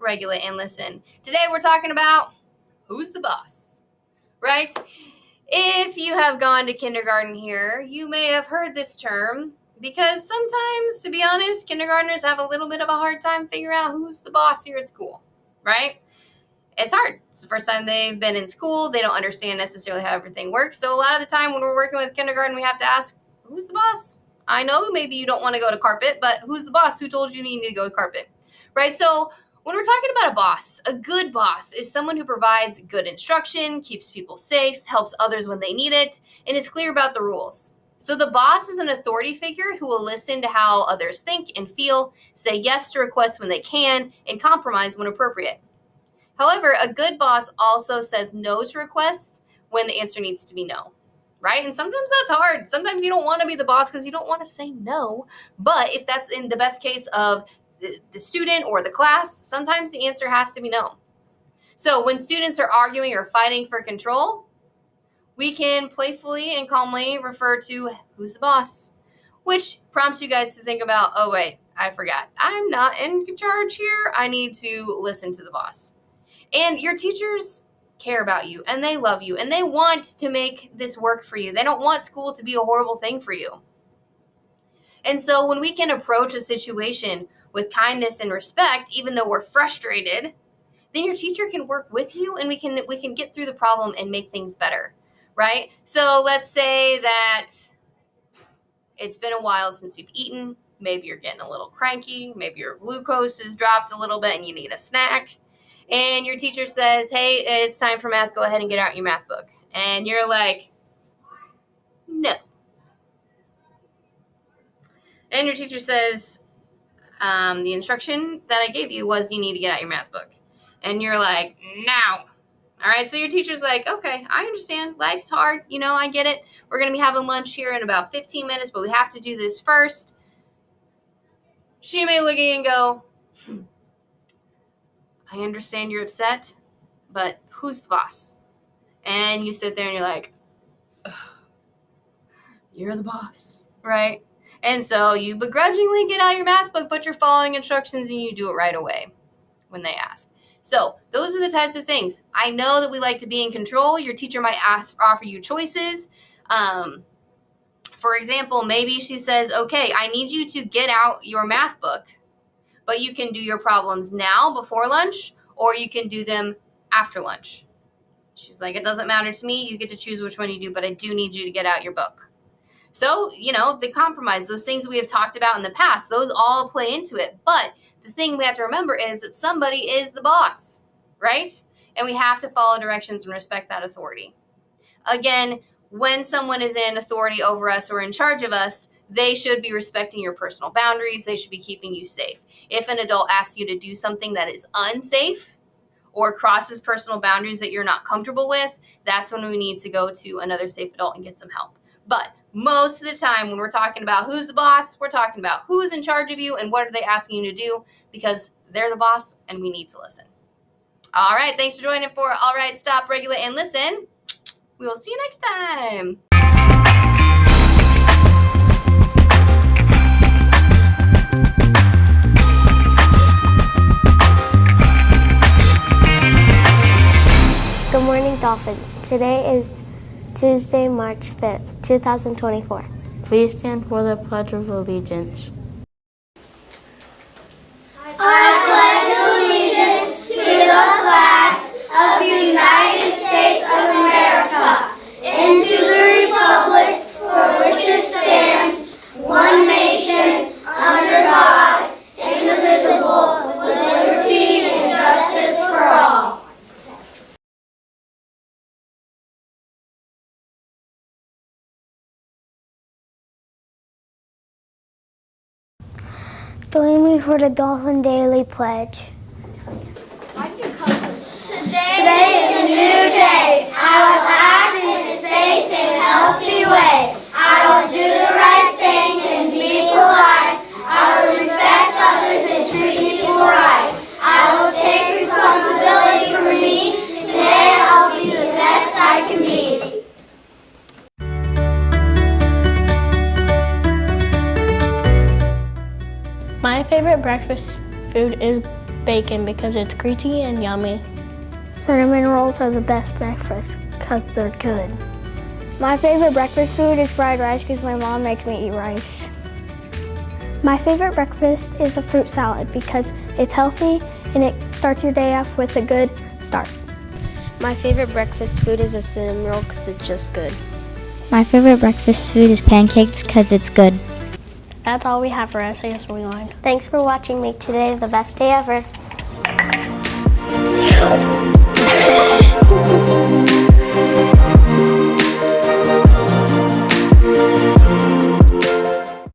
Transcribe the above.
regulate, and listen. Today we're talking about who's the boss, right? If you have gone to kindergarten here, you may have heard this term because sometimes, to be honest, kindergartners have a little bit of a hard time figuring out who's the boss here at school, right? It's hard. It's the first time they've been in school. They don't understand necessarily how everything works. So a lot of the time when we're working with kindergarten, we have to ask, who's the boss? I know maybe you don't want to go to carpet, but who's the boss? Who told you need to go to carpet? Right? So when we're talking about a boss, a good boss is someone who provides good instruction, keeps people safe, helps others when they need it, and is clear about the rules. So the boss is an authority figure who will listen to how others think and feel, say yes to requests when they can, and compromise when appropriate. However, a good boss also says no to requests when the answer needs to be no, right? And sometimes that's hard. Sometimes you don't want to be the boss because you don't want to say no. But if that's in the best case of the student or the class, sometimes the answer has to be no. So when students are arguing or fighting for control, we can playfully and calmly refer to who's the boss, which prompts you guys to think about, oh, wait, I forgot. I'm not in charge here. I need to listen to the boss. And your teachers care about you, and they love you, and they want to make this work for you. They don't want school to be a horrible thing for you. And so when we can approach a situation with kindness and respect, even though we're frustrated, then your teacher can work with you, and we can get through the problem and make things better, right? So let's say that it's been a while since you've eaten. Maybe you're getting a little cranky. Maybe your glucose has dropped a little bit and you need a snack. And your teacher says, hey, it's time for math. Go ahead and get out your math book. And you're like, no. And your teacher says, the instruction that I gave you was you need to get out your math book. And you're like, no. All right, so your teacher's like, okay, I understand. Life's hard. You know, I get it. We're going to be having lunch here in about 15 minutes, but we have to do this first. She may look at you and go, I understand you're upset, but who's the boss? And you sit there and you're like, you're the boss, right? And so you begrudgingly get out your math book, but you're following instructions and you do it right away when they ask. So those are the types of things. I know that we like to be in control. Your teacher might offer you choices. For example, maybe she says, okay, I need you to get out your math book, but you can do your problems now before lunch, or you can do them after lunch. She's like, it doesn't matter to me. You get to choose which one you do, but I do need you to get out your book. So, you know, the compromise, those things we have talked about in the past, those all play into it. But the thing we have to remember is that somebody is the boss, right? And we have to follow directions and respect that authority. Again, when someone is in authority over us or in charge of us, they should be respecting your personal boundaries. They should be keeping you safe. If an adult asks you to do something that is unsafe or crosses personal boundaries that you're not comfortable with, that's when we need to go to another safe adult and get some help. But most of the time when we're talking about who's the boss, we're talking about who's in charge of you and what are they asking you to do, because they're the boss and we need to listen. All right, thanks for joining for All Right, Stop, Regulate, and Listen. We will see you next time. Good morning, Dolphins. Today is Tuesday, March 5th, 2024. Please stand for the Pledge of Allegiance. I pledge allegiance to the flag of the United States of America and to the republic for which it stands, one nation, under God, indivisible, with liberty and justice for all. Join me for the Dolphin Daily Pledge. Today is a new day. I will act in a safe and healthy way. I will do the right thing and be polite. I will respect others and treat people right. I will take responsibility for me. Today I'll be the best I can be. My favorite breakfast food is bacon because it's greasy and yummy. Cinnamon rolls are the best breakfast because they're good. My favorite breakfast food is fried rice because my mom makes me eat rice. My favorite breakfast is a fruit salad because it's healthy and it starts your day off with a good start. My favorite breakfast food is a cinnamon roll because it's just good. My favorite breakfast food is pancakes because it's good. That's all we have for SAS Rewind. Thanks for watching. Make today the best day ever.